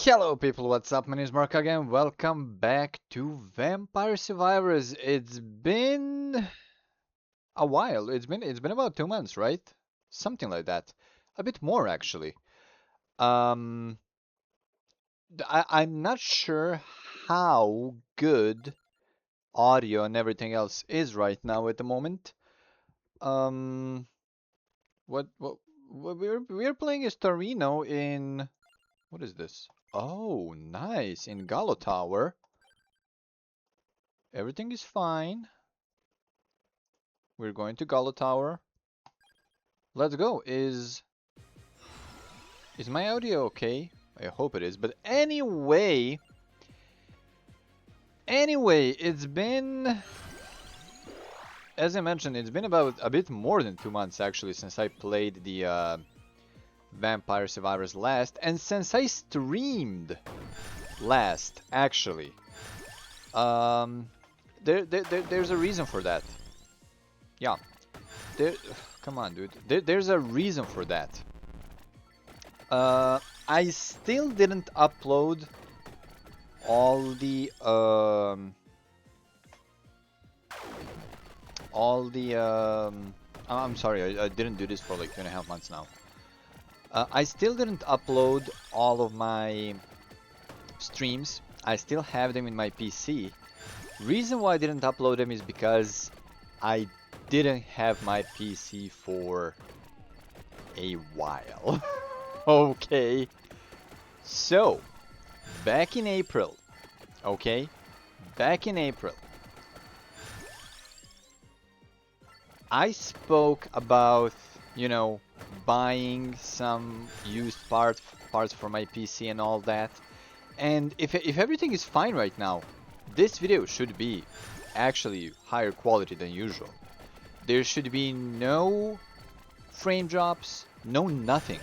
Hello people, what's up? My name is Mark again. Welcome back to Vampire Survivors. It's been a while. It's been about 2 months, right? Something like that. A bit more actually. Um I'm not sure how good audio and everything else is right now at the moment. Um what we're playing is Torino in what is this? Oh, nice. In Gallo Tower. Everything is fine. We're going to Gala Tower. Let's go. Is my audio okay? I hope it is. But anyway, it's been, as I mentioned, it's been about a bit more than 2 months actually since I played the Vampire Survivors last, and since I streamed last actually. Um, there's a reason for that. Yeah, there. Come on, dude. There's a reason for that. I still didn't upload all the I'm sorry, I didn't do this for like 2.5 months now. I still didn't upload all of my streams. I still have them in my PC. Reason why I didn't upload them is because I didn't have my PC for a while. Okay. So, back in April, okay? Back in April, I spoke about, you know, buying some used parts for my PC and all that. And if everything is fine right now, this video should be actually higher quality than usual. There should be no frame drops, no nothing,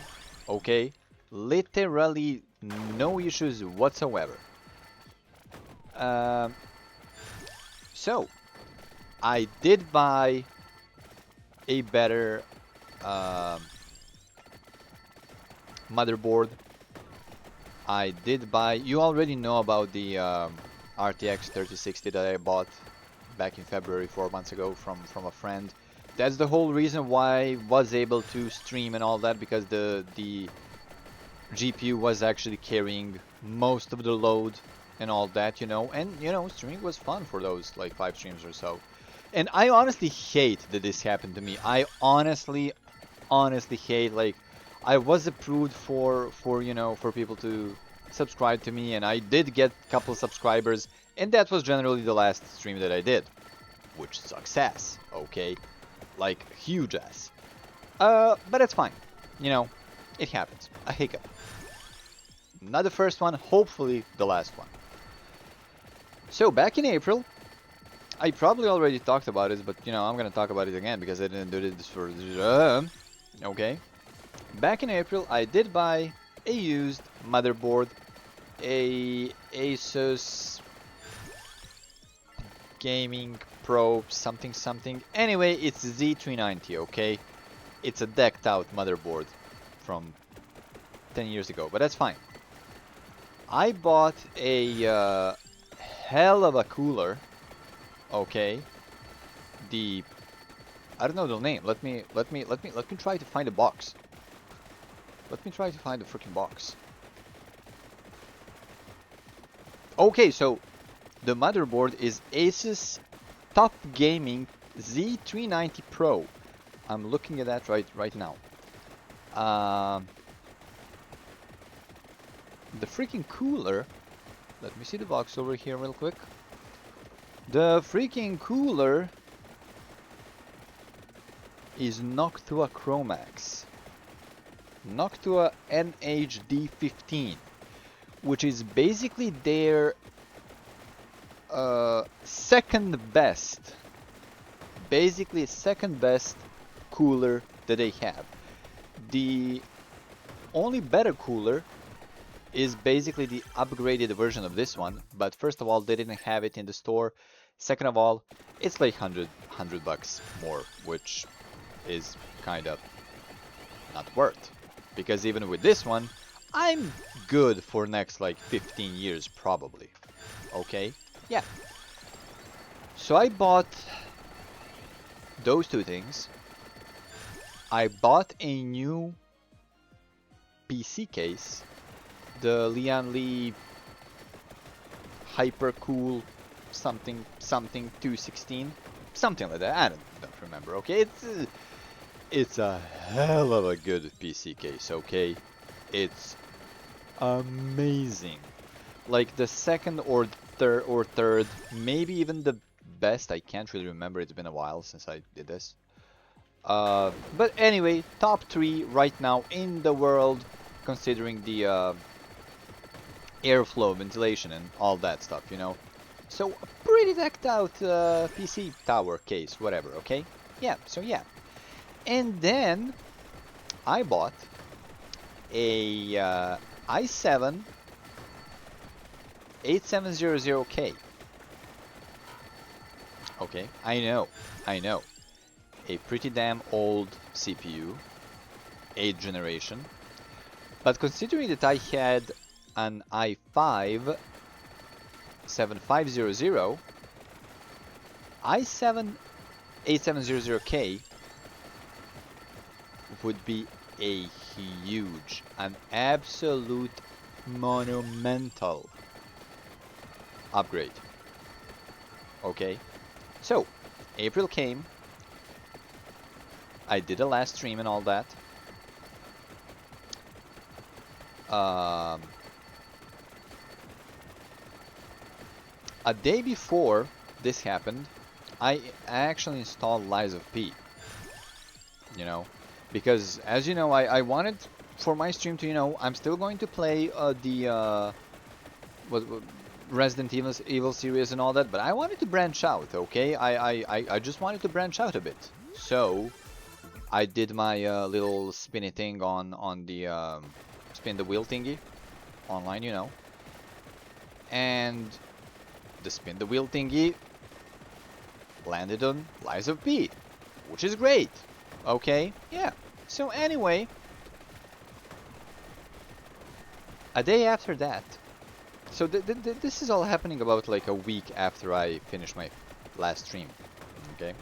okay? Literally no issues whatsoever. Um, so, I did buy a better motherboard. I did buy. You already know about the RTX 3060 that I bought back in February 4 months ago from a friend. That's the whole reason why I was able to stream and all that, because the GPU was actually carrying most of the load and all that, you know. And you know, streaming was fun for those like 5 streams or so. And I honestly hate that this happened to me. I honestly hate, like, I was approved for you know, for people to subscribe to me, and I did get a couple of subscribers, and that was generally the last stream that I did, which sucks ass, okay? Like, huge ass. But it's fine. You know, it happens. A hiccup. Not the first one, hopefully the last one. So back in April, I probably already talked about it, but you know, I'm gonna talk about it again because I didn't do this for okay. Back in April, I did buy a used motherboard, a Asus Gaming Pro something something. Anyway, it's Z390, okay? It's a decked out motherboard from 10 years ago, but that's fine. I bought a hell of a cooler, okay? The I don't know the name. Let me try to find a box. Let me try to find the freaking box. Okay, so the motherboard is Asus Top Gaming Z390 Pro. I'm looking at that right now. The freaking cooler. Let me see the box over here real quick. The freaking cooler is Noctua Chromax. Noctua NHD15, which is basically their second best cooler that they have. The only better cooler is basically the upgraded version of this one, but first of all, they didn't have it in the store. Second of all, it's like 100 bucks more, which is kind of not worth, because even with this one, I'm good for next like 15 years probably. Okay? Yeah. So I bought those two things. I bought a new PC case, the Lian Li Hyper Cool something something 216, something like that. I don't remember. Okay, it's a hell of a good PC case. Okay, it's amazing. Like the second or third, maybe even the best. I can't really remember. It's been a while since I did this. But anyway, top three right now in the world, considering the airflow, ventilation, and all that stuff, you know. So a pretty decked out PC tower case, whatever. Okay, yeah. So yeah, and then I bought a i7 8700K. Okay, I know. A pretty damn old CPU, 8th generation. But considering that I had an i5 7500, i7 8700K would be a huge, an absolute monumental upgrade. Okay, so April came, I did a last stream and all that. Um, a day before this happened, I actually installed Lies of P. You know, because as you know, I wanted for my stream to, you know, I'm still going to play the what Resident Evil series and all that, but I wanted to branch out. Okay, I just wanted to branch out a bit. So I did my little spinny thing on the spin the wheel thingy online, you know, and the spin the wheel thingy landed on Lies of P, which is great. Okay, yeah. So anyway, a day after that, so this is all happening about like a week after I finished my last stream. Okay.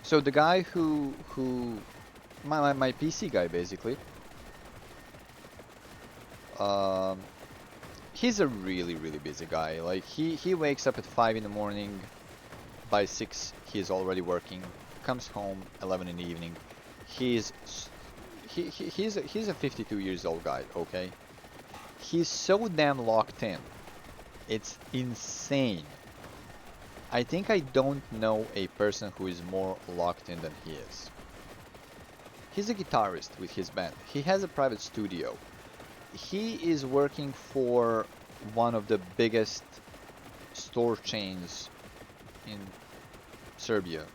So the guy who my PC guy basically, um, he's a really busy guy. Like he wakes up at 5 in the morning. By 6 he's already working. Comes home 11 in the evening. He's he's a 52 years old guy. Okay, he's so damn locked in. It's insane. I think I don't know a person who is more locked in than he is. He's a guitarist with his band. He has a private studio. He is working for one of the biggest store chains in Serbia,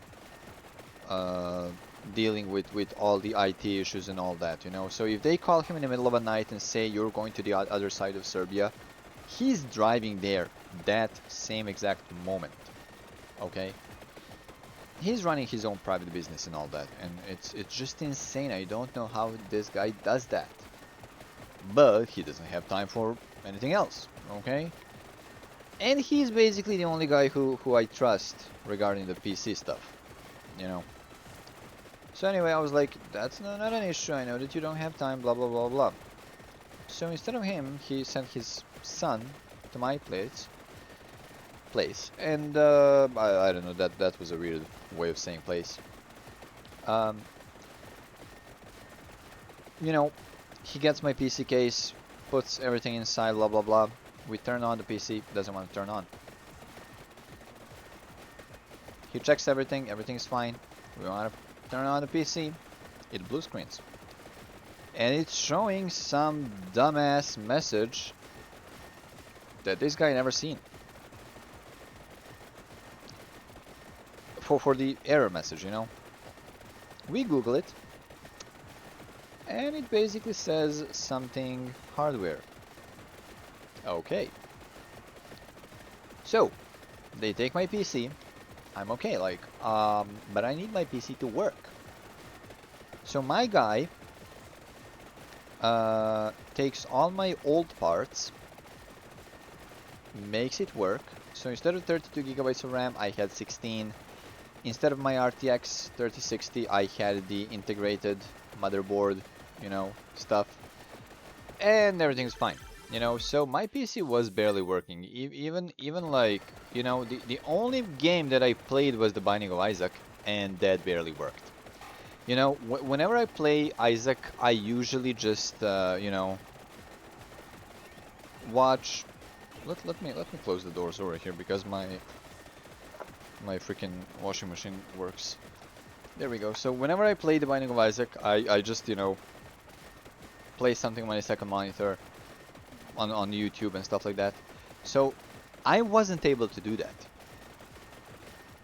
dealing with all the IT issues and all that, you know. So if they call him in the middle of a night and say you're going to the other side of Serbia, he's driving there that same exact moment. Okay, he's running his own private business and all that, and it's just insane. I don't know how this guy does that, but he doesn't have time for anything else. Okay, and he's basically the only guy who I trust regarding the PC stuff, you know. So anyway, I was like, that's not an issue. I know that you don't have time, blah blah blah blah. So instead of him, he sent his son to my place, and I don't know, that was a weird way of saying place. Um, you know, he gets my PC case, puts everything inside, blah blah blah. We turn on the PC, doesn't want to turn on. He checks everything, everything's fine. We want to turn on the PC, it blue screens. And it's showing some dumbass message that this guy never seen. For the error message, you know. We Google it, and it basically says something hardware. Okay. So, they take my PC. I'm okay, like, but I need my PC to work. So my guy takes all my old parts, makes it work. So instead of 32 gigabytes of RAM, I had 16. Instead of my RTX 3060, I had the integrated motherboard, you know, stuff. And everything's fine. You know, so my PC was barely working. Even like, you know, the only game that I played was The Binding of Isaac, and that barely worked. You know, whenever I play Isaac, I usually just, you know, watch. Let me close the doors over here because my freaking washing machine works. There we go. So whenever I play The Binding of Isaac, I just, you know, play something on my second monitor on YouTube and stuff like that. So I wasn't able to do that.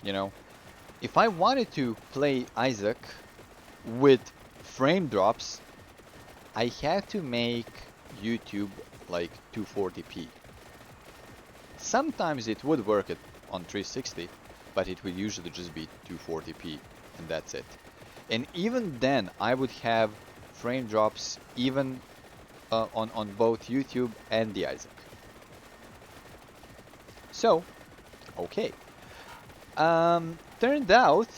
You know, if I wanted to play Isaac with frame drops, I had to make YouTube like 240p. Sometimes it would work on 360, but it would usually just be 240p and that's it. And even then, I would have frame drops even on both YouTube and the Isaac. So, okay. Turned out,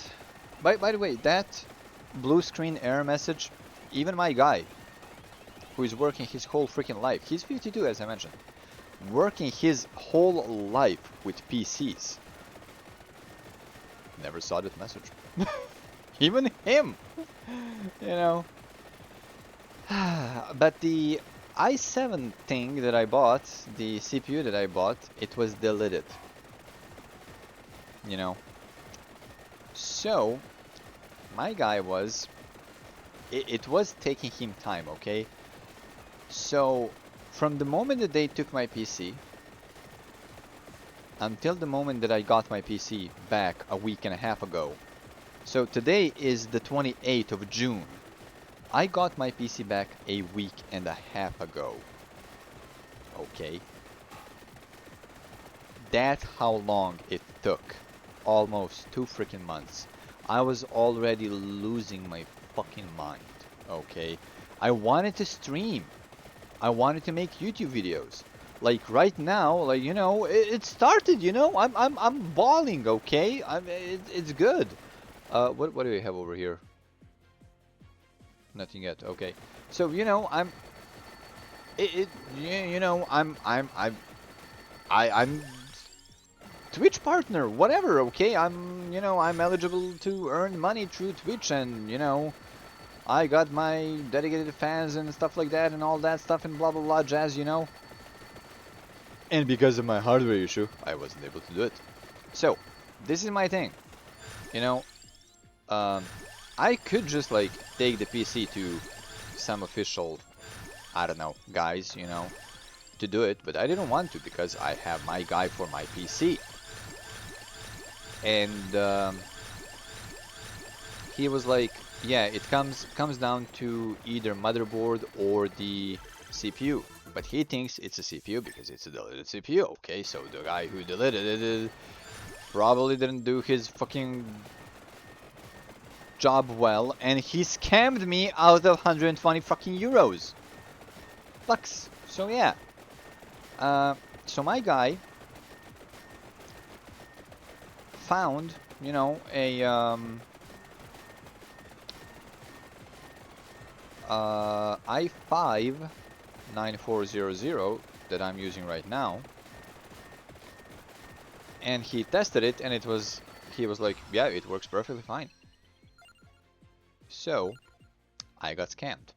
by the way, that blue screen error message, even my guy, who is working his whole freaking life, he's 52 as I mentioned, working his whole life with PCs, never saw that message. Even him, you know. But the i7 thing that I bought, the CPU that I bought, it was deleted. You know. So, my guy was... It was taking him time, okay? So, from the moment that they took my PC, until the moment that I got my PC back a week and a half ago. So today is the 28th of June. I got my PC back a week and a half ago. Okay. That's how long it took. Almost 2 freaking months. I was already losing my fucking mind. Okay. I wanted to stream. I wanted to make YouTube videos. Like right now, like you know, it started. You know, I'm balling. Okay, it's good. What do we have over here? Nothing yet. Okay, so you know, you know, I'm Twitch partner, whatever. Okay, you know, I'm eligible to earn money through Twitch, and you know, I got my dedicated fans and stuff like that, and all that stuff, and blah blah blah jazz. You know. And because of my hardware issue, I wasn't able to do it. So, this is my thing. You know, I could just like take the PC to some official, I don't know, guys, you know, to do it, but I didn't want to because I have my guy for my PC. And he was like, yeah, it comes down to either motherboard or the CPU. But he thinks it's a CPU because it's a deleted CPU. Okay, so the guy who deleted it probably didn't do his fucking job well, and he scammed me out of 120 fucking euros. Bucks. So yeah. So my guy found, you know, a i5 9400 that I'm using right now, and he tested it, and he was like, yeah, it works perfectly fine. So I got scammed.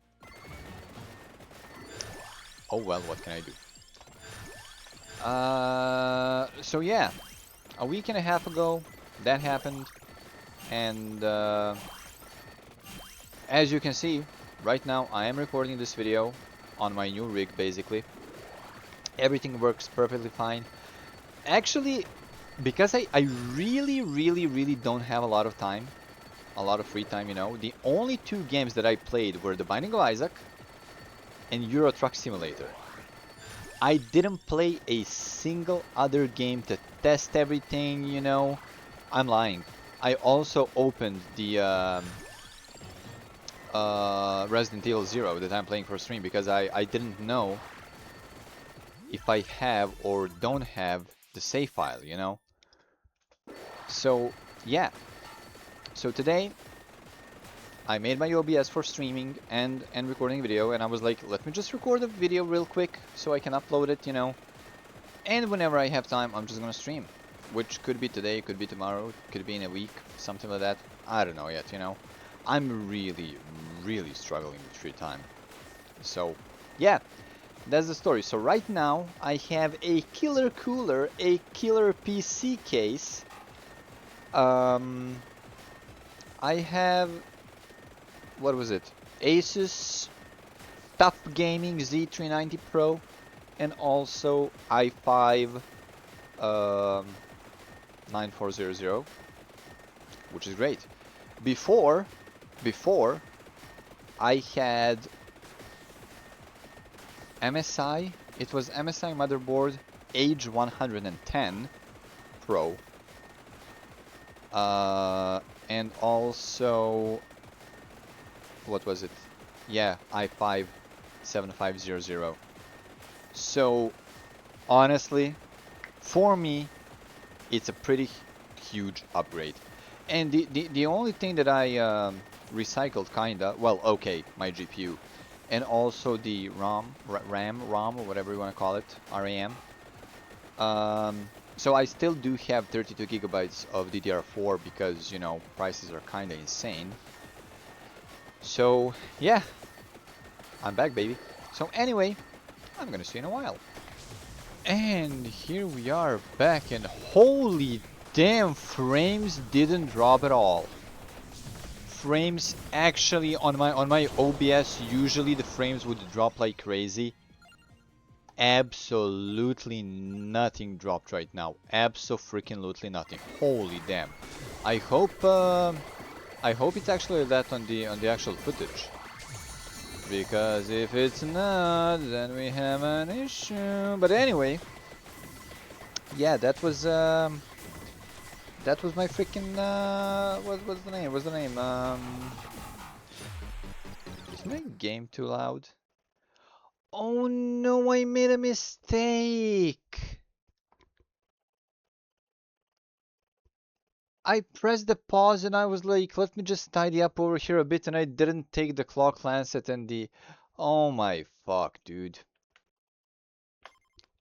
Oh well, what can I do? So yeah, a week and a half ago that happened, and as you can see right now, I am recording this video on my new rig. Basically everything works perfectly fine. Actually, because I really don't have a lot of time, a lot of free time, you know, the only 2 games that I played were The Binding of Isaac and Euro Truck Simulator. I didn't play a single other game to test everything, you know. I'm lying. I also opened the Resident Evil 0 that I'm playing for stream because I didn't know if I have or don't have the save file, you know? So, yeah. So today, I made my OBS for streaming and recording video, and I was like, let me just record a video real quick so I can upload it, you know? And whenever I have time, I'm just gonna stream. Which could be today, could be tomorrow, could be in a week, something like that. I don't know yet, you know? I'm really, really struggling with free time. So, yeah. That's the story. So right now I have a killer cooler, a killer PC case. I have, what was it? Asus Top Gaming Z390 Pro and also i5 9400, which is great. Before I had MSI. It was MSI motherboard Age 110 Pro. And also, what was it? Yeah, i5 7500. So, honestly, for me, it's a pretty huge upgrade. And the only thing that I recycled, kinda, well, okay, my GPU, and also the RAM, or whatever you want to call it, RAM. So I still do have 32 gigabytes of DDR4 because, you know, prices are kinda insane. So, yeah, I'm back, baby. So anyway, I'm gonna see you in a while. And here we are back, and holy damn, frames didn't drop at all. Frames actually on my OBS, usually the frames would drop like crazy. Absolutely nothing dropped right now. Abso-freaking-lutely nothing. Holy damn. I hope it's actually that on the actual footage. Because if it's not, then we have an issue. But anyway, yeah, that was my freaking what's the name? What's the name? Is my game too loud? Oh no, I made a mistake. I pressed the pause and I was like, let me just tidy up over here a bit, and I didn't take the clock lancet and the... Oh my fuck, dude.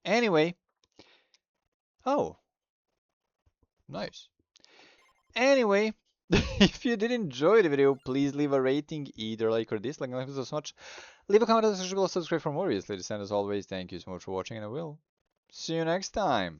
Anyway. Oh, nice. Anyway, if you did enjoy the video, please leave a rating, either like or dislike, and thank you so much. Leave a comment, and subscribe for more videos, ladies, and as always, thank you so much for watching, and I will see you next time.